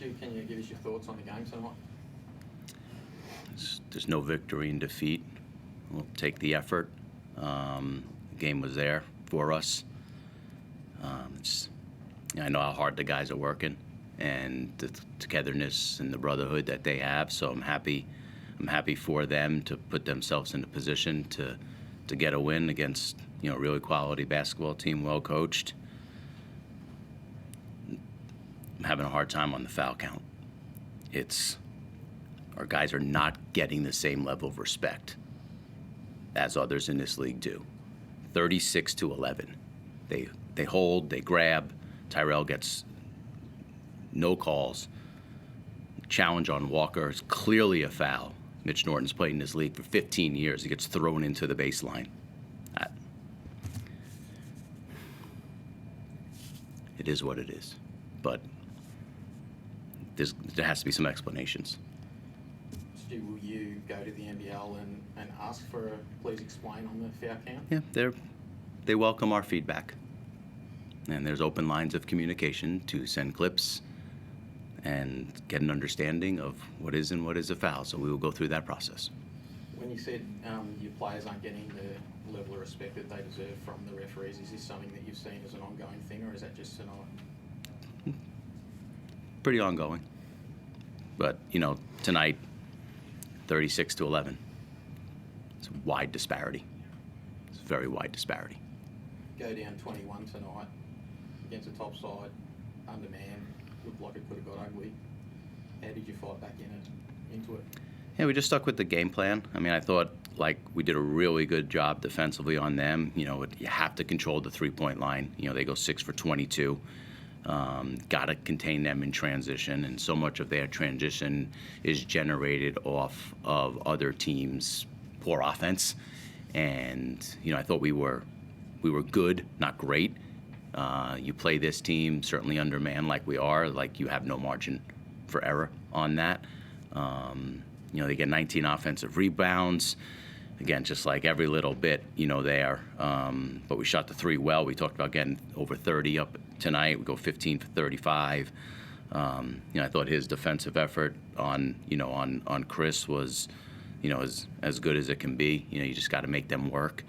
Stu, can you give us your thoughts on the game tonight? There's no victory in defeat. We'll take the effort. The game was there for us. I know how hard the guys are working and the togetherness and the brotherhood that they have. So I'm happy for them to put themselves in a position to get a win against a really quality basketball team, well coached. I'm having a hard time on the foul count. Our guys are not getting the same level of respect as others in this league do. 36-11. They hold, they grab. Tyrell gets no calls. Challenge on Walker is clearly a foul. Mitch Norton's played in this league for 15 years. He gets thrown into the baseline. It is what it is. But there has to be some explanations. Stu, will you go to the NBL and ask for a please explain on the foul count? Yeah, they welcome our feedback. And there's open lines of communication to send clips and get an understanding of what is and what is a foul. So we will go through that process. When you said your players aren't getting the level of respect that they deserve from the referees, is this something that you've seen as an ongoing thing, or is that just tonight? Pretty ongoing. But, tonight, 36-11. It's a wide disparity. It's a very wide disparity. Go down 21 tonight against a top side, undermanned, looked like it could have got ugly. How did you fight back into it? Yeah, we just stuck with the game plan. I mean, I thought we did a really good job defensively on them. You have to control the three-point line. They go 6 for 22. Got to contain them in transition, and so much of their transition is generated off of other teams' poor offense. And I thought we were good, not great. You play this team certainly undermanned like we are, you have no margin for error on that. They get 19 offensive rebounds. Again, just like every little bit, there. But we shot the three well. We talked about getting over 30 up tonight. We go 15 for 35. I thought his defensive effort on Chris was, as good as it can be. You just got to make them work.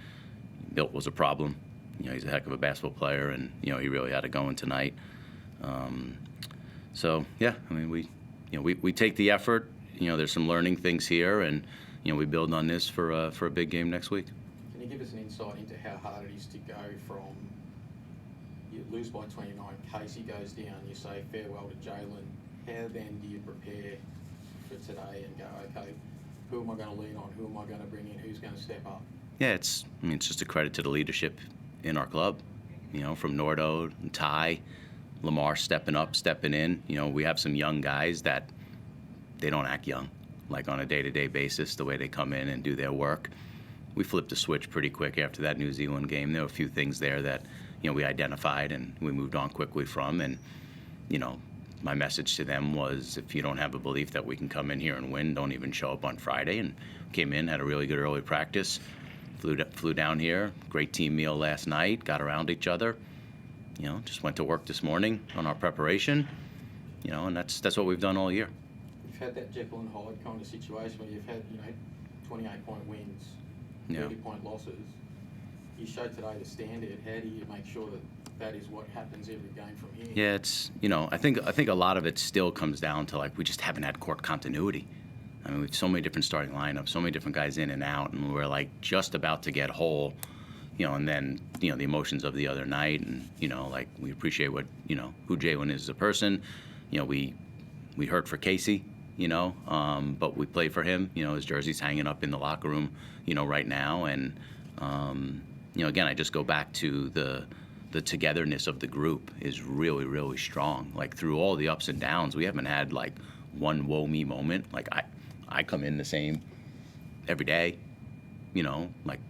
Milt was a problem. He's a heck of a basketball player, and he really had it going tonight. So yeah, I mean we take the effort. There's some learning things here, and we build on this for a big game next week. Can you give us an insight into how hard it is to go from you lose by 29, Casey goes down, you say farewell to Jalen. How then do you prepare for today and go, okay, who am I going to lean on? Who am I going to bring in? Who's going to step up? Yeah, it's just a credit to the leadership in our club. From Nordo and Ty, Lamar stepping up, stepping in. We have some young guys that they don't act young, on a day-to-day basis, the way they come in and do their work. We flipped the switch pretty quick after that New Zealand game. There were a few things there that, we identified and we moved on quickly from. And, my message to them was, if you don't have a belief that we can come in here and win, don't even show up on Friday. And came in, had a really good early practice, flew down here, great team meal last night, got around each other, just went to work this morning on our preparation, and that's what we've done all year. You've had that Jekyll and Hyde kind of situation where you've had, 28-point wins, Yeah. 30-point losses. You showed today the standard. How do you make sure that is what happens every game from here? Yeah, it's, I think a lot of it still comes down to, we just haven't had court continuity. I mean, we have so many different starting lineups, so many different guys in and out, and we're, just about to get whole, and then, the emotions of the other night, and, we appreciate what, who Jalen is as a person. We hurt for Casey, but we played for him. His jersey's hanging up in the locker room, right now. And, again, I just go back to the togetherness of the group is really, really strong. Through all the ups and downs, we haven't had, one woe me moment. I come in the same every day,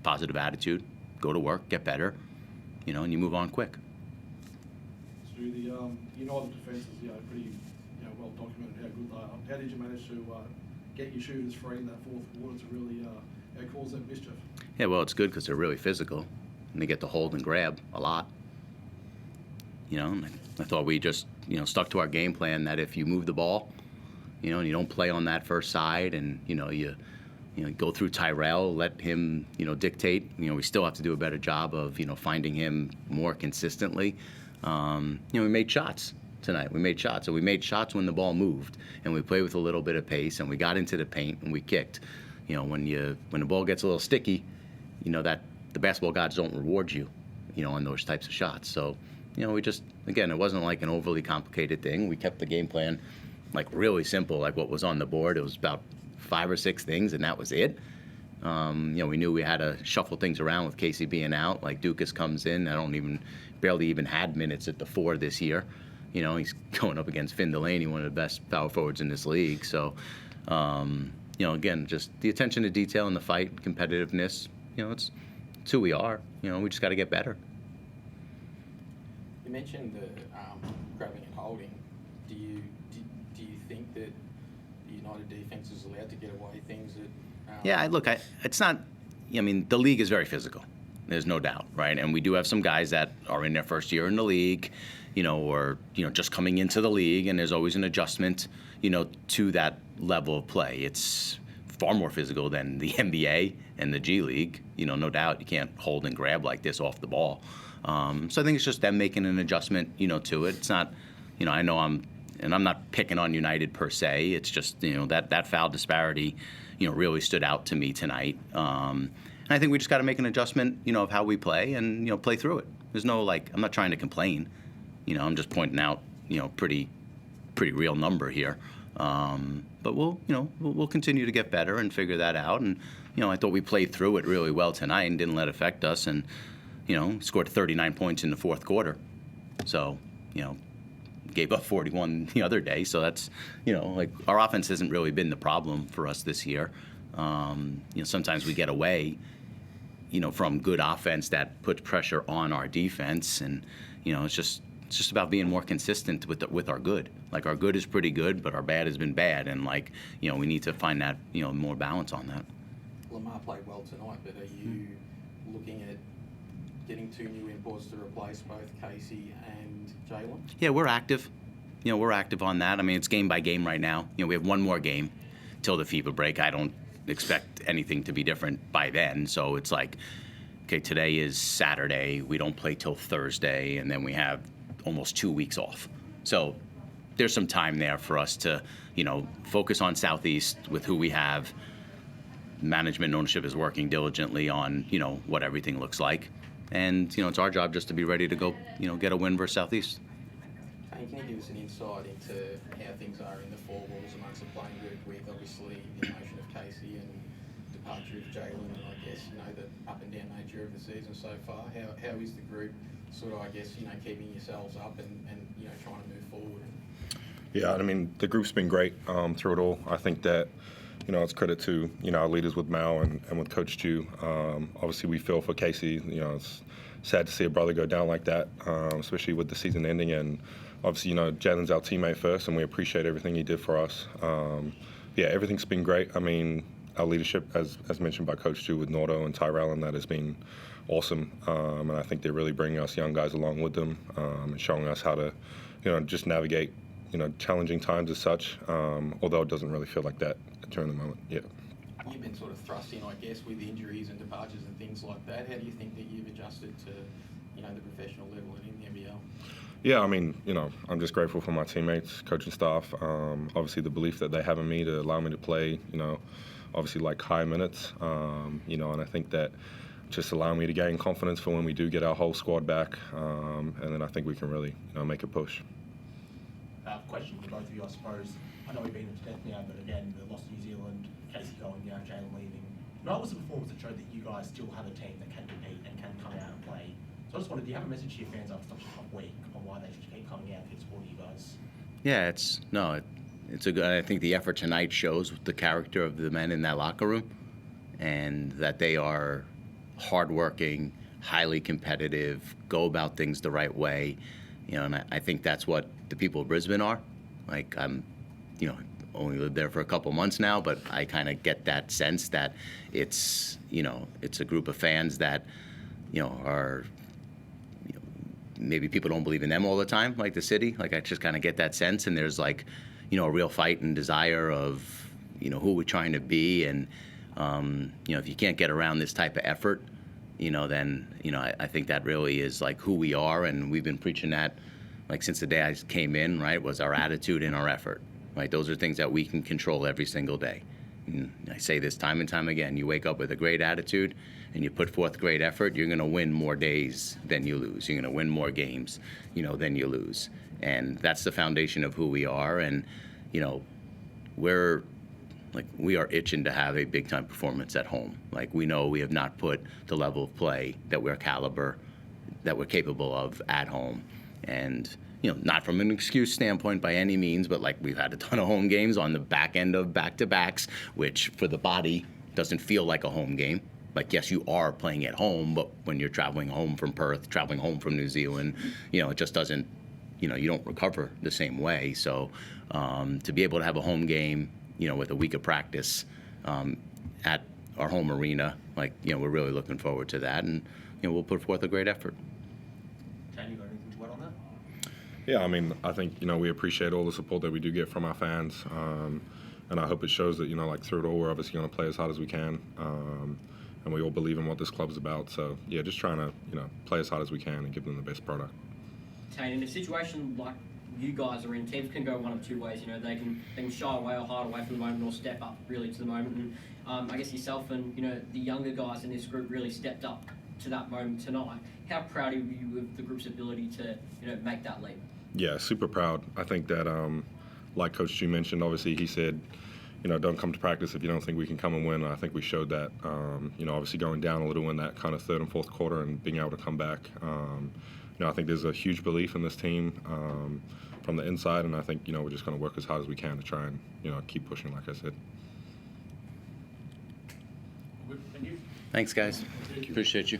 positive attitude, go to work, get better, and you move on quick. Stu, the United defence is pretty well documented how good they are. How did you manage to get your shooters free in that fourth quarter to really cause that mischief? Yeah, well, it's good because they're really physical, and they get to hold and grab a lot. And I thought we just stuck to our game plan that if you move the ball, and you don't play on that first side, and you go through Tyrell, let him dictate. We still have to do a better job of finding him more consistently. We made shots tonight. We made shots, and we made shots when the ball moved, and we played with a little bit of pace, and we got into the paint and we kicked. When the ball gets a little sticky, that the basketball gods don't reward you, on those types of shots. So, we just, again, it wasn't like an overly complicated thing. We kept the game plan like really simple, like what was on the board. It was about 5 or 6 things, and that was it. We knew we had to shuffle things around with Casey being out. Like Dukas comes in, barely even had minutes at the 4 this year. He's going up against Finn Delaney, one of the best power forwards in this league. So, again, just the attention to detail in the fight, competitiveness. It's who we are. We just got to get better. You mentioned the grabbing and holding. Do you think that the United defence is allowed to get away things that? Yeah, it's not. The league is very physical. There's no doubt, right? And we do have some guys that are in their first year in the league, or just coming into the league, and there's always an adjustment, to that level of play. It's far more physical than the NBA and the G League. No doubt you can't hold and grab like this off the ball. So I think it's just them making an adjustment, to it. It's not, I know I'm not picking on United per se. It's just, that foul disparity, really stood out to me tonight. And I think we just got to make an adjustment, of how we play and, play through it. There's no, I'm not trying to complain. I'm just pointing out, pretty real number here. But we'll continue to get better and figure that out. And, I thought we played through it really well tonight and didn't let it affect us. And, scored 39 points in the fourth quarter. So, gave up 41 the other day. So that's, our offense hasn't really been the problem for us this year. Sometimes we get away, from good offense that puts pressure on our defense. And, it's just about being more consistent with our good. Like, our good is pretty good, but our bad has been bad. And, we need to find that, more balance on that. Lamar played well tonight, but are you looking at getting 2 new imports to replace both Casey and Jalen? Yeah, we're active. We're active on that. It's game by game right now. We have one more game till the FIBA break. I don't expect anything to be different by then. So it's like, okay, today is Saturday. We don't play till Thursday, and then we have almost 2 weeks off. So there's some time there for us to, focus on Southeast with who we have. Management and ownership is working diligently on, what everything looks like. And, it's our job just to be ready to go, get a win versus Southeast. Taine, can you give us an insight into how things are in the 4 walls amongst the playing group with obviously the emotion of Casey and departure of Jalen, and I guess, the up and down nature of the season so far? How is the group sort of, I guess, keeping yourselves up and trying to move forward? Yeah, the group's been great through it all. I think that, it's credit to, our leaders with Mal and with Coach Stu. Obviously, we feel for Casey. It's sad to see a brother go down like that, especially with the season ending. And obviously, Jalen's our teammate first, and we appreciate everything he did for us. Yeah, everything's been great. Our leadership, as mentioned by Coach Stu with Nordo and Tyrell, and that has been awesome. And I think they're really bringing us young guys along with them and showing us how to, just navigate, challenging times as such, although it doesn't really feel like that during the moment. Yeah. You've been sort of thrust in, I guess, with injuries and departures and things like that. How do you think that you've adjusted to, the professional level and in the NBL? Yeah, I'm just grateful for my teammates, coaching staff. Obviously, the belief that they have in me to allow me to play, obviously high minutes, and I think that just allow me to gain confidence for when we do get our whole squad back, and then I think we can really, make a push. Question for both of you, I suppose. I know we've been into death now, but again, the loss to New Zealand, Casey going down, Jalen leaving. Tonight was a performance that showed that you guys still have a team that can compete and can come out and play. So I just wondered, do you have a message to your fans after such a tough week on why they should keep coming out and support you guys? Yeah, it's a good. I think the effort tonight shows the character of the men in that locker room, and that they are hardworking, highly competitive, go about things the right way. And I think that's what the people of Brisbane are. I'm, only lived there for a couple months now, but I kind of get that sense that it's a group of fans that, are, maybe people don't believe in them all the time, like the city. Like I just kind of get that sense, and there's like, a real fight and desire of, who we're trying to be, and if you can't get around this type of effort, then I think that really is like who we are, and we've been preaching that like since the day I came in. Right, was our attitude and our effort. Right, those are things that we can control every single day. And I say this time and time again, you wake up with a great attitude and you put forth great effort, you're going to win more days than you lose. You're going to win more games, than you lose. And that's the foundation of who we are. And, we are itching to have a big-time performance at home. Like, we know we have not put the level of play that we're capable of at home. And, not from an excuse standpoint by any means, but like we've had a ton of home games on the back end of back-to-backs, which for the body doesn't feel like a home game. Like, yes, you are playing at home, but when you're traveling home from Perth, traveling home from New Zealand, it just doesn't, you don't recover the same way. So to be able to have a home game, with a week of practice at our home arena, we're really looking forward to that, and, we'll put forth a great effort. Taine, you got anything to add on that? Yeah, I mean, I think, we appreciate all the support that we do get from our fans. And I hope it shows that, through it all, we're obviously going to play as hard as we can. And we all believe in what this club's about. So, yeah, just trying to, play as hard as we can and give them the best product. Taine, in a situation like you guys are in, teams can go one of two ways. They can shy away or hide away from the moment, or step up really to the moment. And I guess yourself and, the younger guys in this group really stepped up to that moment tonight. How proud are you of the group's ability to, make that leap? Yeah, super proud. I think that, like Coach Chu mentioned, obviously he said, don't come to practice if you don't think we can come and win. And I think we showed that, obviously going down a little in that kind of third and fourth quarter and being able to come back. I think there's a huge belief in this team from the inside, and I think, we're just going to work as hard as we can to try and, keep pushing, like I said. Thank you. Thanks, guys. Appreciate you.